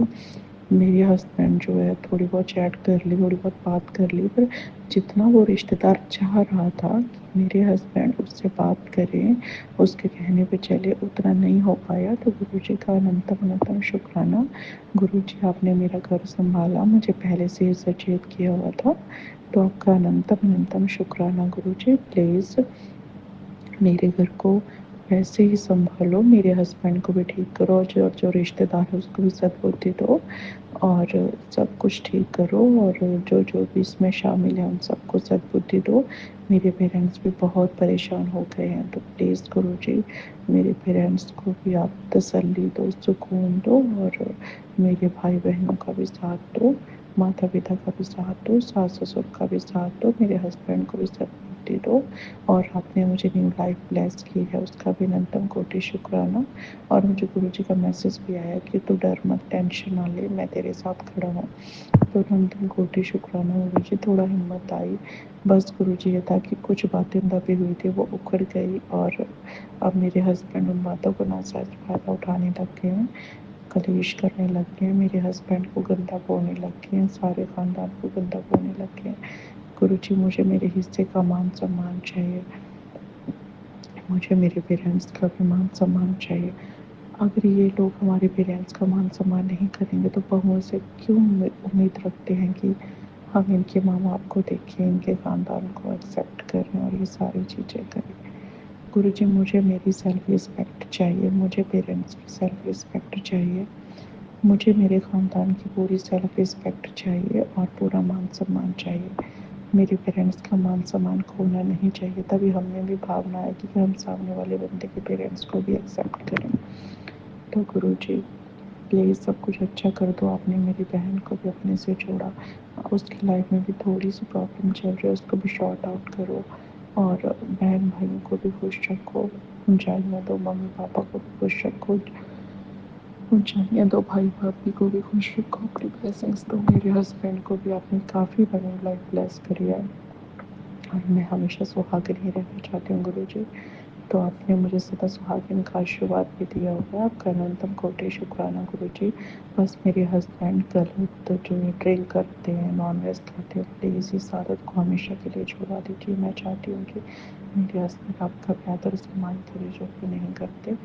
मेरे हस्बैंड जो है थोड़ी बहुत चैट कर ली, थोड़ी बहुत बात कर ली, पर जितना वो रिश्तेदार चाह रहा था कि मेरे हस्बैंड उससे बात करें, उसके कहने पे चले, उतना नहीं हो पाया। तो गुरुजी का अनंतम अनंतम शुक्राना। गुरुजी आपने मेरा घर संभाला, मुझे पहले से ही सचेत किया हुआ था, तो आपका अनंतम अनंतम शुक्राना गुरुजी। प्लीज़ मेरे घर को वैसे ही संभालो, मेरे हस्बैंड को भी ठीक करो, और जो रिश्तेदार है उसको भी सद्बुद्धि दो, और सब कुछ ठीक करो, और जो जो भी इसमें शामिल है उन सबको सद्बुद्धि दो। मेरे पेरेंट्स भी बहुत परेशान हो गए हैं, तो प्लीज़ गुरुजी मेरे पेरेंट्स को भी आप तसल्ली दो, सुकून दो, और मेरे भाई बहनों का भी साथ दो, माता पिता का भी साथ दो, सास ससुर का भी साथ दो, मेरे हस्बैंड को भी सद्बुद्धि दो, और आपने मुझे न्यू लाइफ ब्लेस की है उसका भी अनंतम कोटि शुक्राना। और मुझे गुरुजी का मैसेज भी आया कि तू डर मत, टेंशन ना ले, मैं तेरे साथ खड़ा हूँ। तो अनंतम कोटि शुक्राना गुरुजी। थोड़ा हिम्मत आई, बस गुरुजी ये था कि कुछ बातें दबी हुई थी वो उखड़ गई, और अब मेरे हस्बैंड उन बातों को नाजायज फ़ायदा उठाने लग गए हैं, कलेश करने लग गए हैं, मेरे हस्बैंड को गंदा बोलने लग गए हैं, सारे ख़ानदान को गंदा बोलने लग गए हैं। गुरुजी मुझे मेरे हिस्से का मान सम्मान चाहिए, मुझे मेरे पेरेंट्स का भी मान सम्मान चाहिए। अगर ये लोग हमारे पेरेंट्स का मान सम्मान नहीं करेंगे तो बहुओं से क्यों उम्मीद रखते हैं कि हम इनके माँ बाप को देखें, इनके ख़ानदान को एक्सेप्ट करें और ये सारी चीज़ें करें। गुरुजी मुझे मेरी सेल्फ़ रिस्पेक्ट चाहिए, मुझे पेरेंट्स की सेल्फ़ रिस्पेक्ट चाहिए, मुझे मेरे ख़ानदान की पूरी सेल्फ़ रिस्पेक्ट चाहिए, और पूरा मान सम्मान चाहिए। मेरे पेरेंट्स का मान सम्मान खोना नहीं चाहिए, तभी हमें भी भावना है कि हम सामने वाले बंदे के पेरेंट्स को भी एक्सेप्ट करें। तो गुरुजी प्लीज़ सब कुछ अच्छा कर दो। आपने मेरी बहन को भी अपने से जोड़ा, उसकी लाइफ में भी थोड़ी सी प्रॉब्लम चल रही है, उसको भी शॉर्ट आउट करो, और बहन भाइयों को भी खुश रखो, ऊंचाइयाँ दो, मम्मी पापा को भी खुश रखो, ऊंचाइयाँ दो, भाई भाभी को भी खुश रखो, अपनी ब्लेसिंग्स दो। मेरे हस्बैंड को भी आपने काफ़ी बड़ी लाइफ ब्लेस करी है, और मैं हमेशा सुहागिन ही रहना चाहती हूँ गुरुजी। तो आपने मुझे सदा सुहागिन का आशीर्वाद भी दिया हुआ है, आपका अनंतम कोटि शुक्राना गुरुजी। बस मेरे हस्बैंड गलत जो ये ड्रिंक करते हैं, नॉन वेज खाते हैं, प्लीज़ इस आदत को हमेशा के लिए छुड़ा दीजिए। मैं चाहती हूँ कि मेरे हस्बैंड आपका बेहतर सम्मान करें जो कि नहीं करते।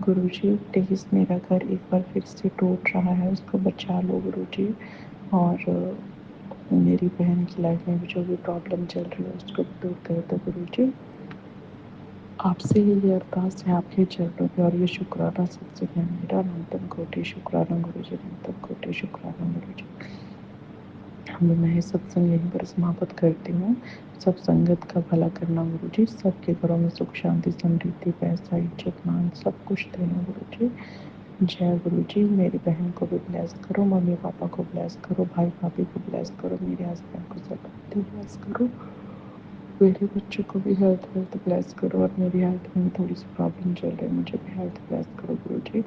गुरुजी प्लीज़ मेरा घर एक बार फिर से टूट रहा है, उसको बचा लो गुरुजी, और मेरी बहन की लाइफ में भी जो भी प्रॉब्लम चल रही है उसको भी दूर कर दो गुरुजी। आपसे ही ये अरदास है, आपके चरणों पे, और ये शुक्राना सबसे है मेरा। अनंतम कोटि शुक्राना गुरुजी, अनंतम कोटि शुक्राना गुरुजी। मैं सत्संग यहीं पर समाप्त करती हूँ। सब संगत का भला करना गुरुजी, सबके घरों में सुख शांति समृद्धि पैसा इज्जत मान सब कुछ देना गुरुजी। जय गुरुजी। मेरी बहन को भी ब्लेस करो, मम्मी पापा को ब्लेस करो, भाई भाभी को ब्लेस करो, मेरे हस्बैंड को सब ब्लेस करो, मेरे बच्चों को भी हेल्थ ब्लेस करो, और मेरी हेल्थ में भी थोड़ी सी प्रॉब्लम चल रही है, मुझे भी हेल्थ ब्लेस करो गुरुजी।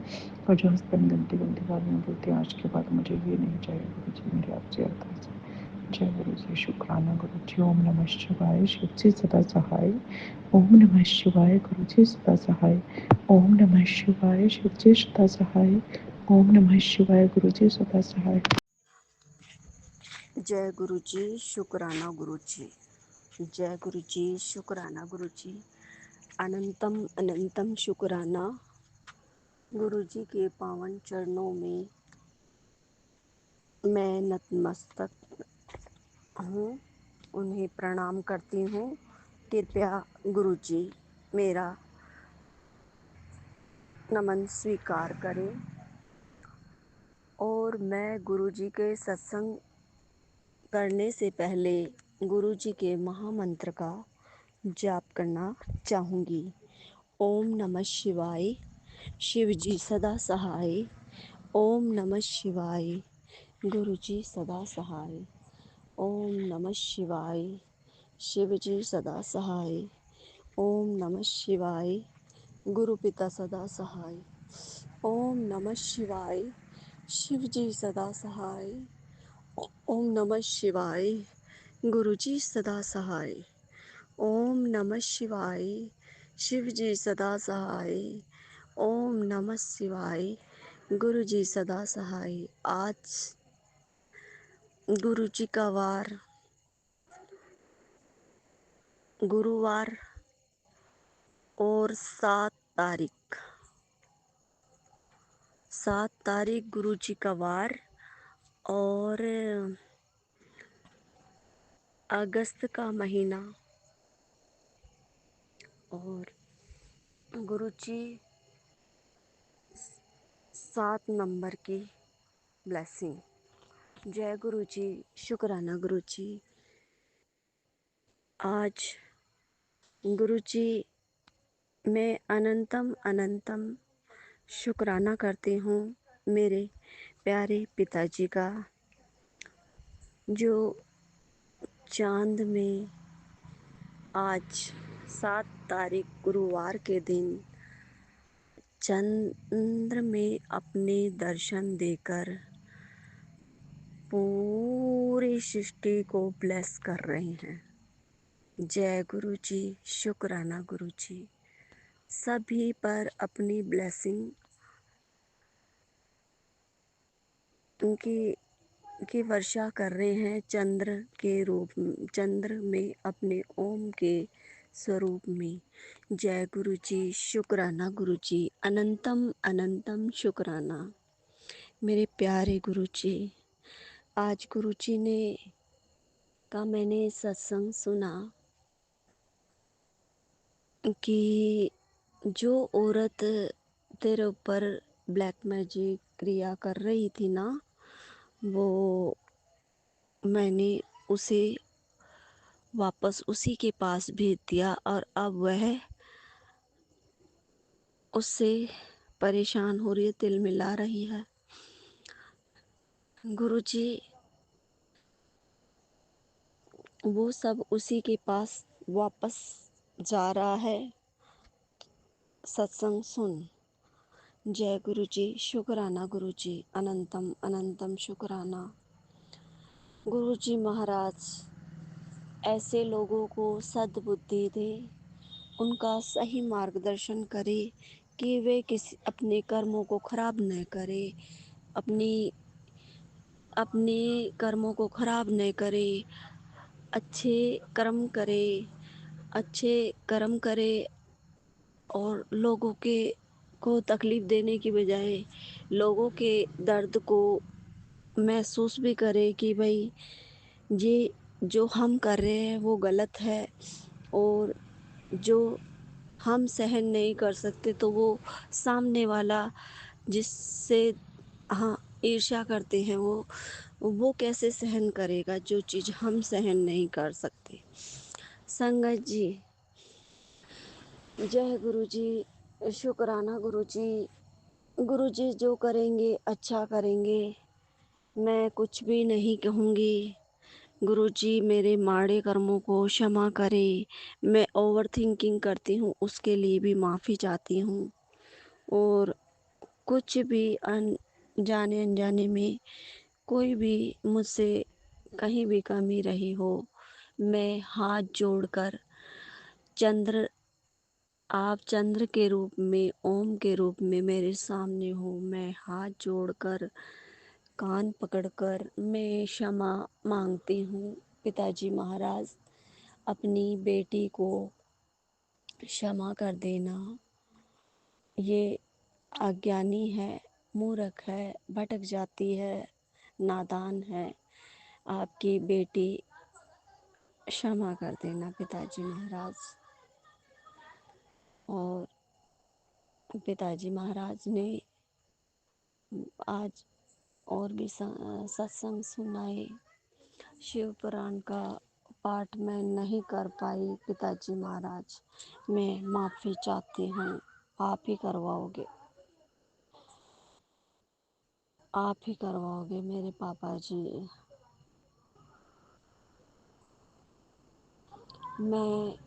और जो हस्बैंड गंदी गंदी गालियाँ बोलते हैं आज के बाद, मुझे ये नहीं चाहिए गुरुजी, मेरी आपसे अरदास है। जय गुरुजी। शुक्राना गुरुजी। ओम नमः शिवाय। शिव जी सदा सहाय। ओम नमः शिवाय। गुरुजी सदा सहाय। ओम नमः शिवाय। शिव जी सदा सहाय। ओम नमः शिवाय। गुरुजी सदा सहाय। जय गुरु जी। शुक्राना गुरु जी। जय गुरु जी, शुक्राना गुरु जी, अनंतम अनंतम शुक्राना। गुरु जी के पावन चरणों में मैं नतमस्तक हूँ, उन्हें प्रणाम करती हूँ। कृपया गुरु जी मेरा नमन स्वीकार करें और मैं गुरु जी के सत्संग करने से पहले गुरु जी के महामंत्र का जाप करना चाहूँगी। ओम नमः शिवाय, शिव जी सदा सहाय। ओम नमः शिवाय, गुरु जी सदा सहाय। ओम नमः शिवाय, शिव जी सदा सहाय। ओम नमः शिवाय, गुरु पिता सदा सहाय। ओम नमः शिवाय, शिव जी सदा सहाय। ओम नमः शिवाय, गुरु जी सदा सहाय। ओम नमः शिवाय, शिव जी सदा सहाय। ओम नमः शिवाय, गुरु जी सदा सहाय। आज गुरु जी का वार गुरुवार और 7 तारीख गुरु जी का वार और अगस्त का महीना और गुरु जी 7 नंबर की ब्लेसिंग। जय गुरु जी, शुक्राना गुरु जी। आज गुरु जी मैं अनंतम अनंतम शुक्राना करती हूँ मेरे प्यारे पिताजी का, जो चांद में आज 7 तारीख गुरुवार के दिन चंद्र में अपने दर्शन देकर पूरी सृष्टि को ब्लेस कर रहे हैं। जय गुरु जी, शुक्राना गुरु जी। सभी पर अपनी ब्लेसिंग की वर्षा कर रहे हैं चंद्र में अपने ओम के स्वरूप में। जय गुरु जी, शुक्राना गुरु जी, अनंतम अनंतम शुक्राना मेरे प्यारे गुरु जी। आज गुरु जी ने मैंने सत्संग सुना कि जो औरत तेरे ऊपर ब्लैक मैजिक क्रिया कर रही थी ना, वो मैंने उसे वापस उसी के पास भेज दिया और अब वह उससे परेशान हो रही है, तिल मिला रही है। गुरुजी वो सब उसी के पास वापस जा रहा है सत्संग सुन। जय गुरु जी, शुक्राना गुरु जी, अनंतम अनंतम शुक्राना। गुरु जी महाराज ऐसे लोगों को सद्बुद्धि दे, उनका सही मार्गदर्शन करे कि वे किसी अपने कर्मों को खराब न करे, अपनी अपने कर्मों को खराब न करे, अच्छे कर्म करे और लोगों के को तकलीफ देने की बजाय लोगों के दर्द को महसूस भी करे कि भाई ये जो हम कर रहे हैं वो गलत है, और जो हम सहन नहीं कर सकते तो वो सामने वाला जिससे हाँ ईर्ष्या करते हैं वो कैसे सहन करेगा जो चीज़ हम सहन नहीं कर सकते। संगत जी, जय गुरु जी, शुक्राना गुरु जी। गुरु जी जो करेंगे अच्छा करेंगे, मैं कुछ भी नहीं कहूँगी। गुरु जी मेरे माड़े कर्मों को क्षमा करे। मैं ओवर थिंकिंग करती हूँ, उसके लिए भी माफ़ी चाहती हूँ। और कुछ भी जाने अनजाने में कोई भी मुझसे कहीं भी कमी रही हो, मैं हाथ जोड़कर चंद्र आप चंद्र के रूप में, ओम के रूप में मेरे सामने हो, मैं हाथ जोड़कर कान पकड़कर मैं क्षमा मांगती हूँ पिताजी महाराज। अपनी बेटी को क्षमा कर देना। ये अज्ञानी है, मूर्ख है, भटक जाती है, नादान है। आपकी बेटी क्षमा कर देना पिताजी महाराज। और पिताजी महाराज ने आज और भी सत्संग सुनाए। शिव पुराण का पाठ मैं नहीं कर पाई पिताजी महाराज, मैं माफ़ी चाहती हूँ। आप ही करवाओगे, आप ही करवाओगे मेरे पापा जी। मैं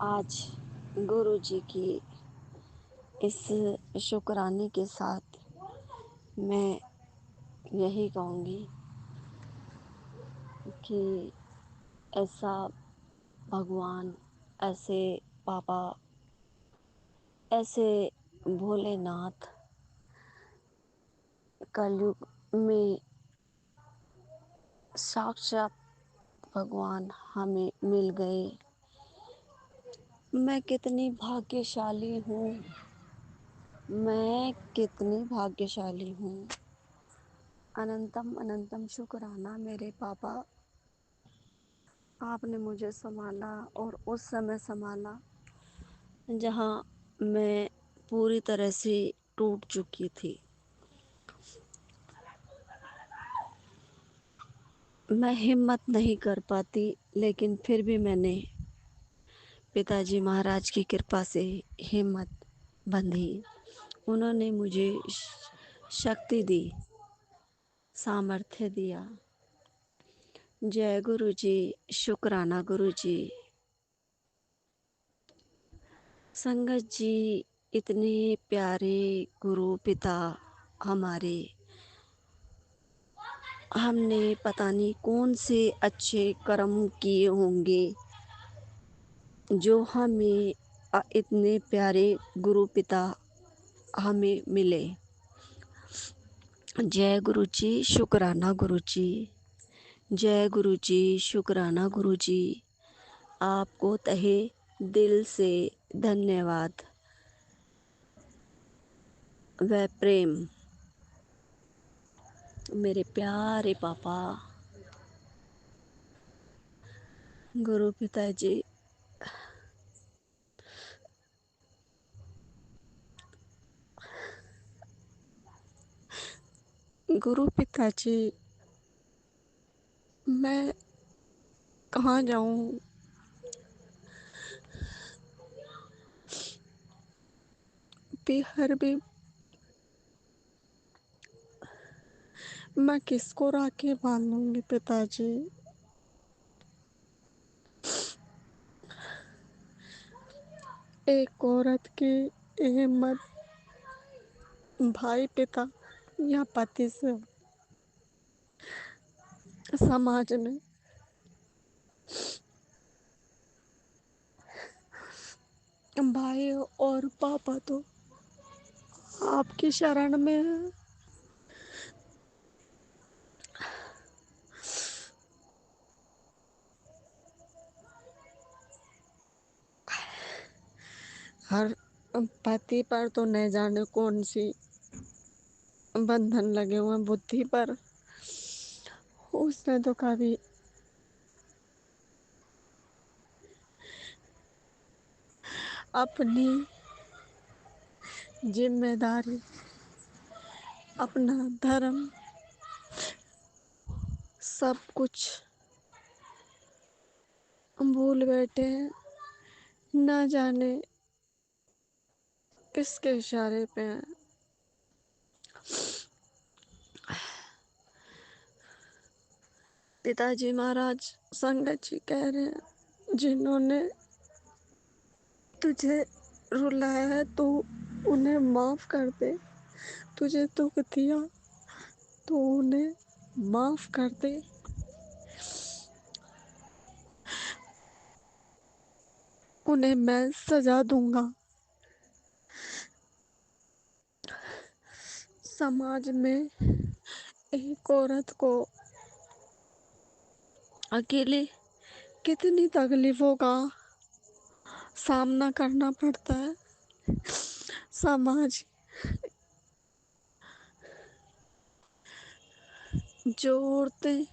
आज गुरु जी की इस शुक्राने के साथ मैं यही कहूँगी कि ऐसा भगवान, ऐसे पापा, ऐसे भोलेनाथ कलयुग में साक्षात भगवान हमें मिल गए। मैं कितनी भाग्यशाली हूँ, मैं कितनी भाग्यशाली हूँ। अनंतम अनंतम शुक्राना मेरे पापा, आपने मुझे संभाला और उस समय संभाला जहाँ मैं पूरी तरह से टूट चुकी थी। मैं हिम्मत नहीं कर पाती, लेकिन फिर भी मैंने पिताजी महाराज की कृपा से हिम्मत बंधी। उन्होंने मुझे शक्ति दी, सामर्थ्य दिया। जय गुरु जी, शुक्राना गुरु जी। संगत जी, इतने प्यारे गुरु पिता हमारे, हमने पता नहीं कौन से अच्छे कर्म किए होंगे जो हमें इतने प्यारे गुरु पिता हमें मिले। जय गुरु जी, शुक्राना गुरु जी। जय गुरु जी, शुक्राना गुरु जी। आपको तहे दिल से धन्यवाद व प्रेम मेरे प्यारे पापा गुरु पिताजी। गुरु पिताजी, मैं कहाँ जाऊँ? बिहार भी मैं किसको राखी बांधूंगी पिताजी? एक औरत की हिम्मत भाई, पिता या पति से समाज में भाई और पापा तो आपकी शरण में है। हर पति पर तो न जाने कौन सी बंधन लगे हुए हैं बुद्धि पर। उसने तो कभी अपनी जिम्मेदारी, अपना धर्म, सब कुछ भूल बैठे हैं। न जाने किसके इशारे पे हैं। पिताजी महाराज संगत जी कह रहे हैं, जिन्होंने तुझे रुलाया है तो उन्हें माफ कर दे। तुझे दुख दिया तो उन्हें माफ कर दे। उन्हें मैं सजा दूंगा। समाज में एक औरत को अकेले कितनी तकलीफ़ों का सामना करना पड़ता है। समाज जो औरतें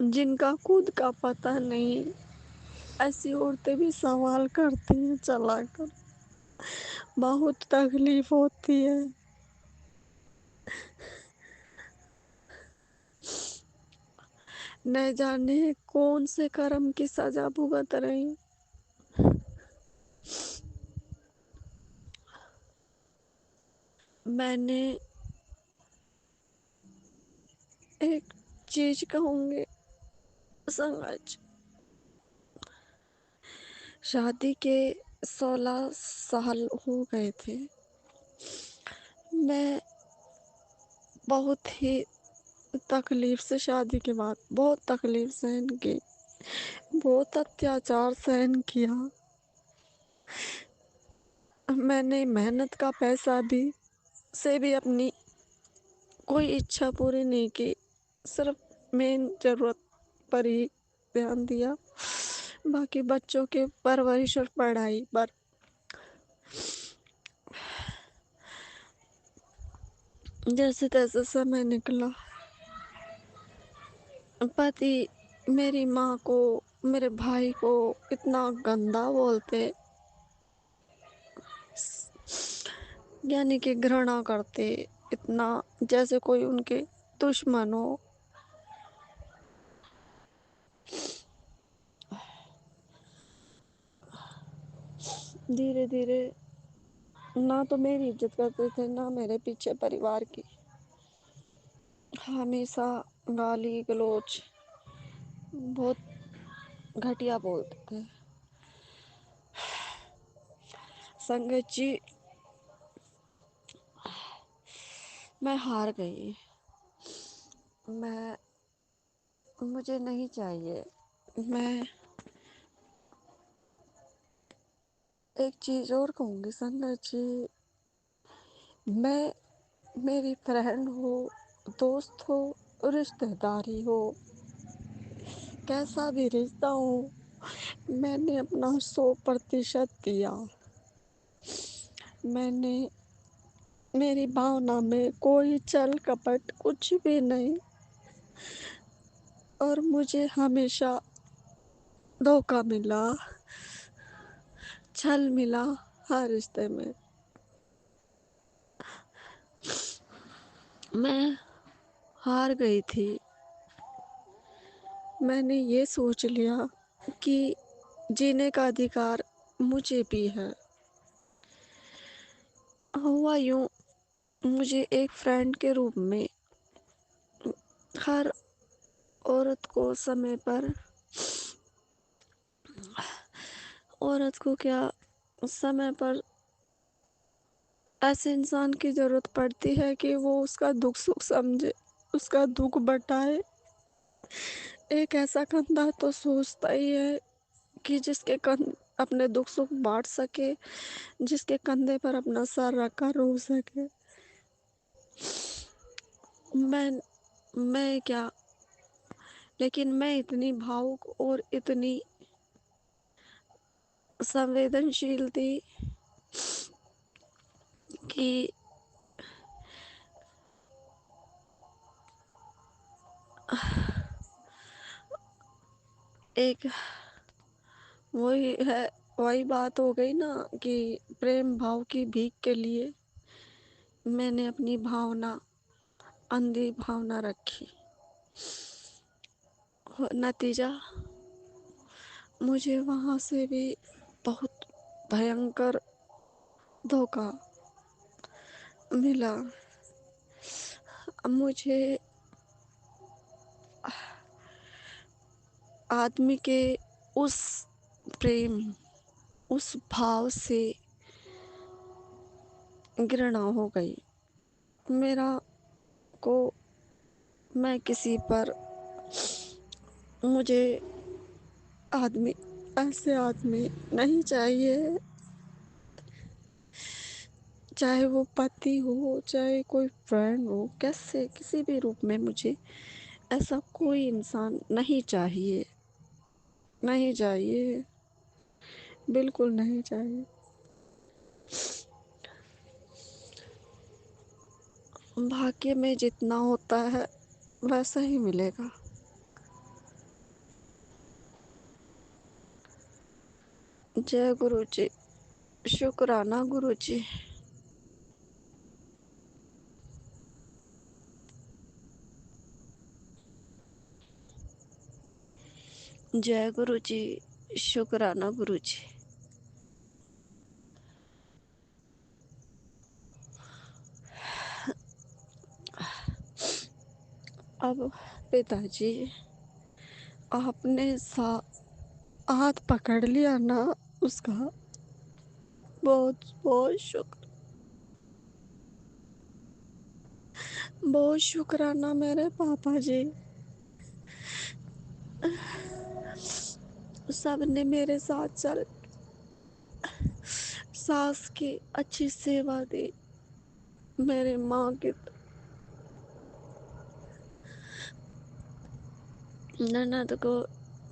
जिनका खुद का पता नहीं, ऐसी औरतें भी सवाल करती हैं चलाकर। बहुत तकलीफ होती है। न जाने कौन से कर्म की सजा भुगत रही। मैंने एक चीज कहूंगी, संगत, शादी के 16 साल हो गए थे। मैं बहुत ही तकलीफ से शादी के बाद बहुत तकलीफ सहन की, बहुत अत्याचार सहन किया। मैंने मेहनत का पैसा भी से भी अपनी कोई इच्छा पूरी नहीं की, सिर्फ मेन ज़रूरत पर ही ध्यान दिया, बाकी बच्चों के परवरिश और पढ़ाई पर। जैसे तैसे समय निकला। पति मेरी माँ को, मेरे भाई को इतना गंदा बोलते, यानी कि घृणा करते, इतना जैसे कोई उनके दुश्मन हो। धीरे धीरे ना तो मेरी इज्जत करते थे, ना मेरे पीछे परिवार की। हमेशा गाली गलौज, बहुत घटिया बोलते थे। संगत जी, मैं हार गई। मैं मुझे नहीं चाहिए। मैं एक चीज़ और कहूँगी संगत जी, मैं, मेरी फ्रेंड हो, दोस्त हो, रिश्तेदारी हो, कैसा भी रिश्ता हो, मैंने अपना 100% दिया। मैंने, मेरी भावना में कोई छल कपट कुछ भी नहीं, और मुझे हमेशा धोखा मिला, छल मिला हर रिश्ते में। मैं हार गई थी। मैंने ये सोच लिया कि जीने का अधिकार मुझे भी है। हुआ यूं, मुझे एक फ्रेंड के रूप में हर औरत को समय पर, औरत को क्या, समय पर ऐसे इंसान की ज़रूरत पड़ती है कि वो उसका दुख सुख समझे, उसका दुख बटाए। एक ऐसा कंधा तो सोचता ही है कि जिसके अपने दुख सुख बांट सके, जिसके कंधे पर अपना सर रखकर रो सके। मैं क्या, लेकिन मैं इतनी भावुक और इतनी संवेदनशील थी कि एक वही बात हो गई ना कि प्रेम भाव की भीख के लिए मैंने अपनी भावना, अंधी भावना रखी। नतीजा, मुझे वहाँ से भी बहुत भयंकर धोखा मिला। मुझे आदमी के उस प्रेम, उस भाव से घृणा हो गई। मेरा को मैं किसी पर, मुझे आदमी, ऐसे आदमी नहीं चाहिए, चाहे वो पति हो, चाहे कोई फ्रेंड हो, कैसे किसी भी रूप में मुझे ऐसा कोई इंसान नहीं चाहिए। नहीं चाहिए, बिल्कुल नहीं चाहिए। भाग्य में जितना होता है वैसा ही मिलेगा। जय गुरु जी। शुक्राना गुरु जी। जय गुरु जी। शुक्राना गुरु जी। अब पिताजी, आपने हाथ पकड़ लिया ना, उसका बहुत बहुत शुक्र, बहुत शुक्राना मेरे पापा जी। सबने मेरे साथ चल सास की अच्छी सेवा दी, मेरे माँ की ननद को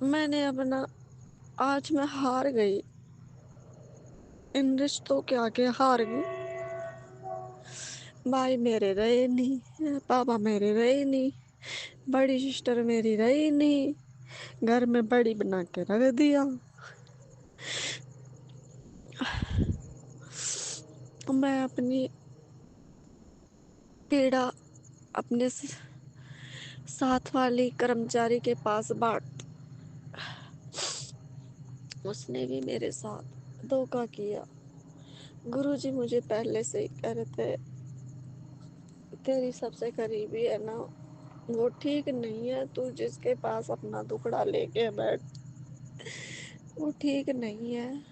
मैंने अपना, आज मैं हार गई, इन रिश्तों के आगे हार गई। भाई मेरे रहे नहीं, पापा मेरे रहे नहीं, बड़ी सिस्टर मेरी रही नहीं, घर में बड़ी बना के रख दिया। मैं अपनी पीड़ा अपने साथ वाली कर्मचारी के पास बांट, उसने भी मेरे साथ धोखा किया। गुरुजी मुझे पहले से ही कह रहे थे, तेरी सबसे करीबी है ना, वो ठीक नहीं है, तू जिसके पास अपना दुखड़ा लेके बैठ, वो ठीक नहीं है।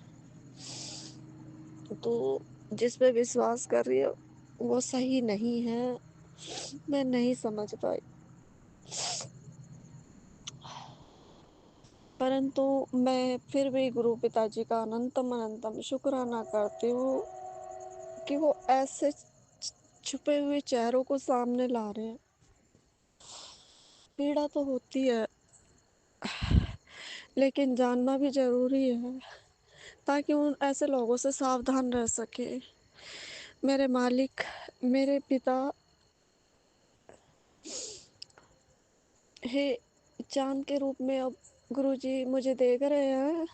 तू जिस पे विश्वास कर रही हो वो सही नहीं है। मैं नहीं समझ पाई, परंतु मैं फिर भी गुरु पिताजी का अनंतम अनंतम शुक्राना करती हूँ कि वो ऐसे छुपे हुए चेहरों को सामने ला रहे हैं। पीड़ा तो होती है, लेकिन जानना भी जरूरी है ताकि उन ऐसे लोगों से सावधान रह सके। मेरे मालिक, मेरे पिता हे चांद के रूप में अब गुरुजी मुझे देख रहे हैं।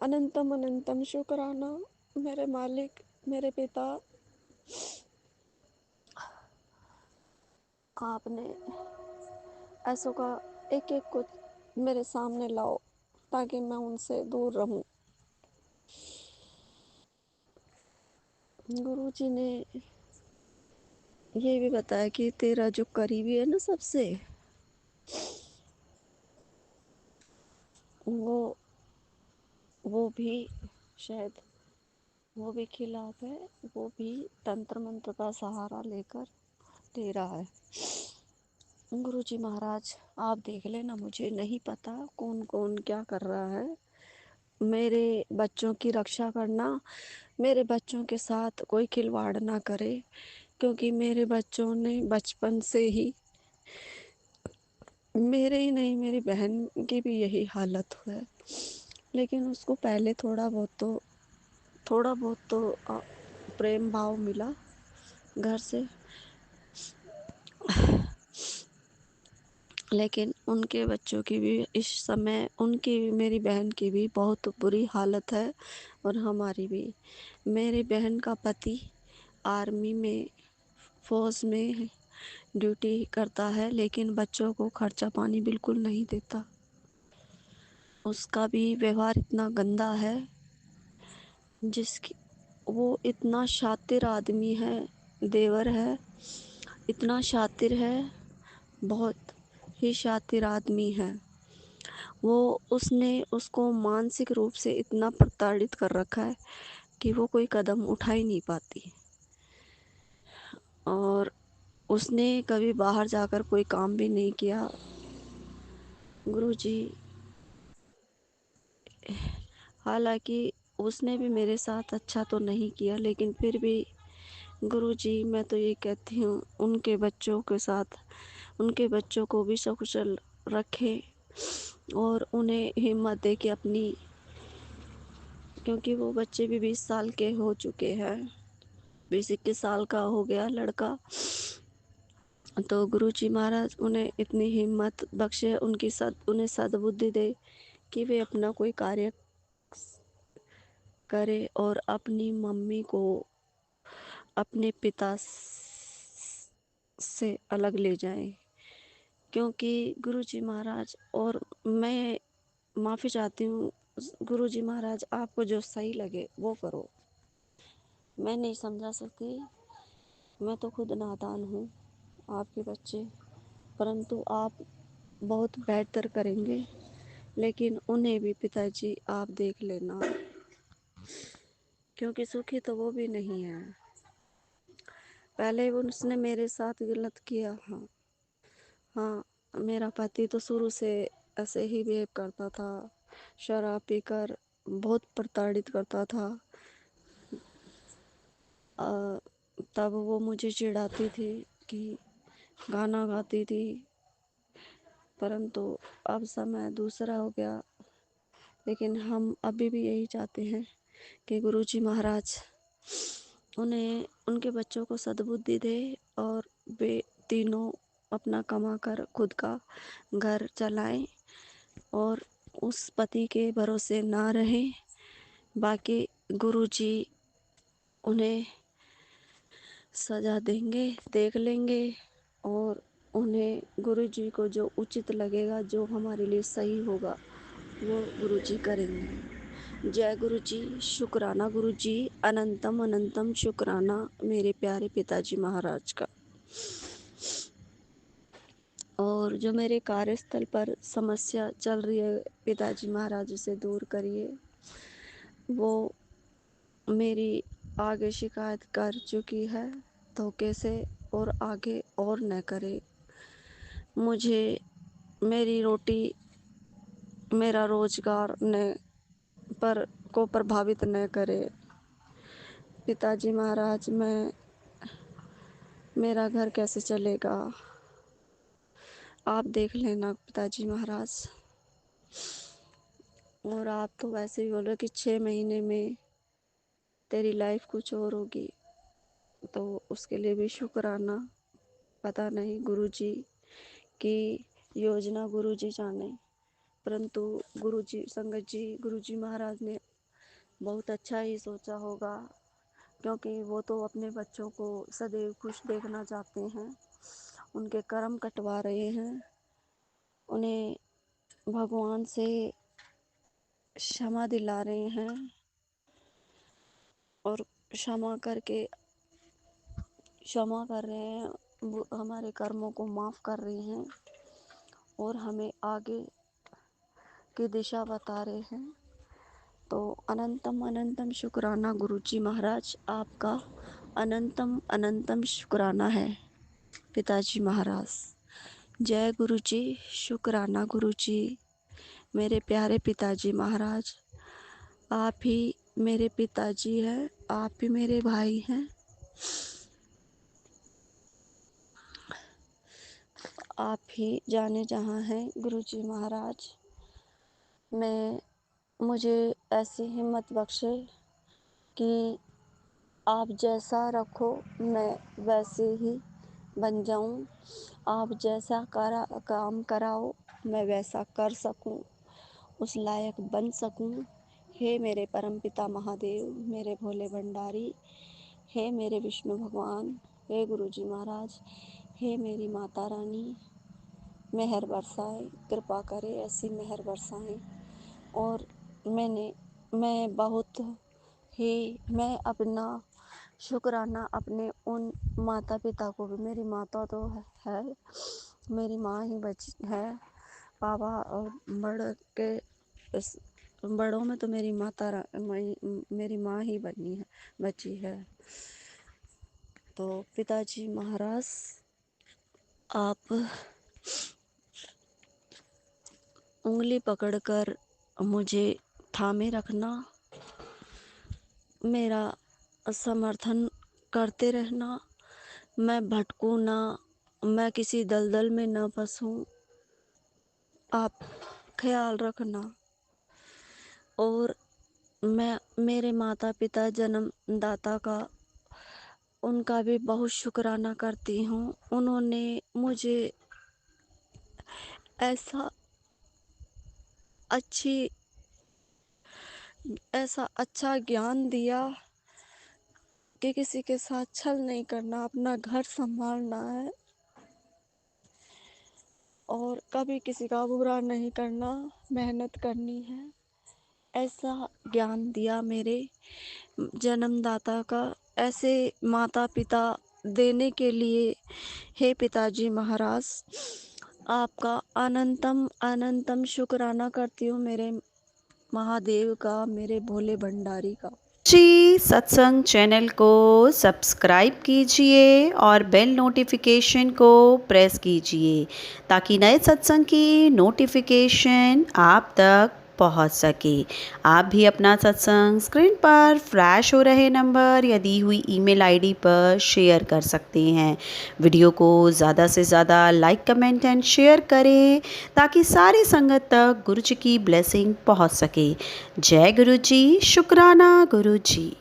अनंतम अनंतम शुक्राना मेरे मालिक, मेरे पिता, आपने ऐसों का एक एक को मेरे सामने लाओ ताकि मैं उनसे दूर रहूं। गुरुजी ने ये भी बताया कि तेरा जो करीबी है ना सबसे, वो वो भी शायद वो भी खिलाफ है, वो भी तंत्र मंत्र का सहारा लेकर दे रहा है। गुरुजी महाराज आप देख लेना, मुझे नहीं पता कौन कौन क्या कर रहा है। मेरे बच्चों की रक्षा करना, मेरे बच्चों के साथ कोई खिलवाड़ ना करे, क्योंकि मेरे बच्चों ने बचपन से ही, मेरे ही नहीं मेरी बहन की भी यही हालत है, लेकिन उसको पहले थोड़ा बहुत तो प्रेम भाव मिला घर से, लेकिन उनके बच्चों की भी इस समय, उनकी भी, मेरी बहन की भी बहुत बुरी हालत है और हमारी भी। मेरी बहन का पति आर्मी में, फौज में ड्यूटी करता है, लेकिन बच्चों को खर्चा पानी बिल्कुल नहीं देता। उसका भी व्यवहार इतना गंदा है, जिसकी वो इतना शातिर आदमी है, देवर है, इतना शातिर है, बहुत ही शातिर आदमी है वो। उसने उसको मानसिक रूप से इतना प्रताड़ित कर रखा है कि वो कोई कदम उठा ही नहीं पाती, और उसने कभी बाहर जाकर कोई काम भी नहीं किया। गुरुजी, हालांकि उसने भी मेरे साथ अच्छा तो नहीं किया, लेकिन फिर भी गुरुजी मैं तो ये कहती हूँ, उनके बच्चों के साथ, उनके बच्चों को भी सकुशल रखें, और उन्हें हिम्मत दे के अपनी, क्योंकि वो बच्चे भी 20 साल के हो चुके हैं, 20-21 साल का हो गया लड़का। तो गुरुजी महाराज उन्हें इतनी हिम्मत बख्शे, उन्हें सद्बुद्धि दे कि वे अपना कोई कार्य करे और अपनी मम्मी को अपने पिता से अलग ले जाएं। क्योंकि गुरुजी महाराज, और मैं माफ़ी चाहती हूँ, गुरुजी महाराज आपको जो सही लगे वो करो, मैं नहीं समझा सकती, मैं तो खुद नादान हूँ, आपके बच्चे, परंतु आप बहुत बेहतर करेंगे। लेकिन उन्हें भी पिताजी आप देख लेना, क्योंकि सुखी तो वो भी नहीं है। पहले उसने मेरे साथ गलत किया। हाँ हाँ, मेरा पति तो शुरू से ऐसे ही बिहेव करता था, शराब पीकर बहुत प्रताड़ित करता था। तब वो मुझे चिढ़ाती थी कि गाना गाती थी, परंतु अब समय दूसरा हो गया। लेकिन हम अभी भी यही चाहते हैं कि गुरुजी महाराज उन्हें, उनके बच्चों को सद्बुद्धि दे और वे तीनों अपना कमा कर खुद का घर चलाएं और उस पति के भरोसे ना रहें। बाकी गुरुजी उन्हें सजा देंगे, देख लेंगे, और उन्हें गुरुजी को जो उचित लगेगा, जो हमारे लिए सही होगा, वो गुरुजी करेंगे। जय गुरुजी, शुक्राना गुरुजी, अनंतम अनंतम शुक्राना मेरे प्यारे पिताजी महाराज का। और जो मेरे कार्यस्थल पर समस्या चल रही है पिताजी महाराज, उसे दूर करिए। वो मेरी आगे शिकायत कर चुकी है धोखे से, और आगे और न करे। मुझे मेरी रोटी, मेरा रोजगार न पर को प्रभावित न करे। पिताजी महाराज, मेरा घर कैसे चलेगा, आप देख लेना पिताजी महाराज। और आप तो वैसे भी बोल रहे कि 6 महीने में तेरी लाइफ कुछ और होगी, तो उसके लिए भी शुक्राना। पता नहीं गुरुजी की योजना गुरुजी जाने, परंतु गुरुजी संगत जी, गुरुजी महाराज ने बहुत अच्छा ही सोचा होगा, क्योंकि वो तो अपने बच्चों को सदैव खुश देखना चाहते हैं। उनके कर्म कटवा रहे हैं, उन्हें भगवान से क्षमा दिला रहे हैं, और क्षमा कर रहे हैं, वो हमारे कर्मों को माफ़ कर रहे हैं और हमें आगे की दिशा बता रहे हैं। तो अनंतम अनंतम शुक्राना गुरुजी महाराज, आपका अनंतम अनंतम शुक्राना है पिताजी महाराज। जय गुरुजी, शुक्राना गुरुजी, मेरे प्यारे पिताजी महाराज। आप ही मेरे पिताजी हैं, आप ही मेरे भाई हैं, आप ही जाने जहाँ हैं गुरुजी महाराज। मुझे ऐसी हिम्मत बख्शे कि आप जैसा रखो मैं वैसे ही बन जाऊं, आप जैसा काम कराओ मैं वैसा कर सकूं, उस लायक बन सकूं। हे मेरे परमपिता महादेव, मेरे भोले भंडारी, हे मेरे विष्णु भगवान, हे गुरुजी महाराज, हे मेरी माता रानी, मेहर बरसाए, कृपा करे, ऐसी मेहर बरसाएं। और मैं अपना शुक्राना अपने उन माता पिता को भी, मेरी माता तो है, मेरी माँ ही बची है। पापा और बड़ों में तो मेरी माँ ही बची है। तो पिताजी महाराज, आप उंगली पकड़कर मुझे थामे रखना, मेरा समर्थन करते रहना, मैं भटकूं ना, मैं किसी दलदल में न फंसूं। आप ख्याल रखना। और मैं मेरे माता पिता जन्मदाता का उनका भी बहुत शुक्राना करती हूँ। उन्होंने मुझे ऐसा अच्छी ऐसा अच्छा ज्ञान दिया कि किसी के साथ छल नहीं करना, अपना घर संभालना है और कभी किसी का बुरा नहीं करना, मेहनत करनी है। ऐसा ज्ञान दिया मेरे जन्मदाता का। ऐसे माता पिता देने के लिए हे पिताजी महाराज, आपका अनंतम अनंतम शुक्राना करती हूँ, मेरे महादेव का, मेरे भोले भंडारी का। जी सत्संग चैनल को सब्सक्राइब कीजिए और बेल नोटिफिकेशन को प्रेस कीजिए ताकि नए सत्संग की नोटिफिकेशन आप तक पहुंच सके। आप भी अपना सत्संग स्क्रीन पर फ्लैश हो रहे नंबर या दी हुई ईमेल आईडी पर शेयर कर सकते हैं। वीडियो को ज़्यादा से ज़्यादा लाइक कमेंट एंड शेयर करें ताकि सारी संगत तक गुरु जी की ब्लेसिंग पहुंच सके। जय गुरु जी, शुक्राना गुरु जी।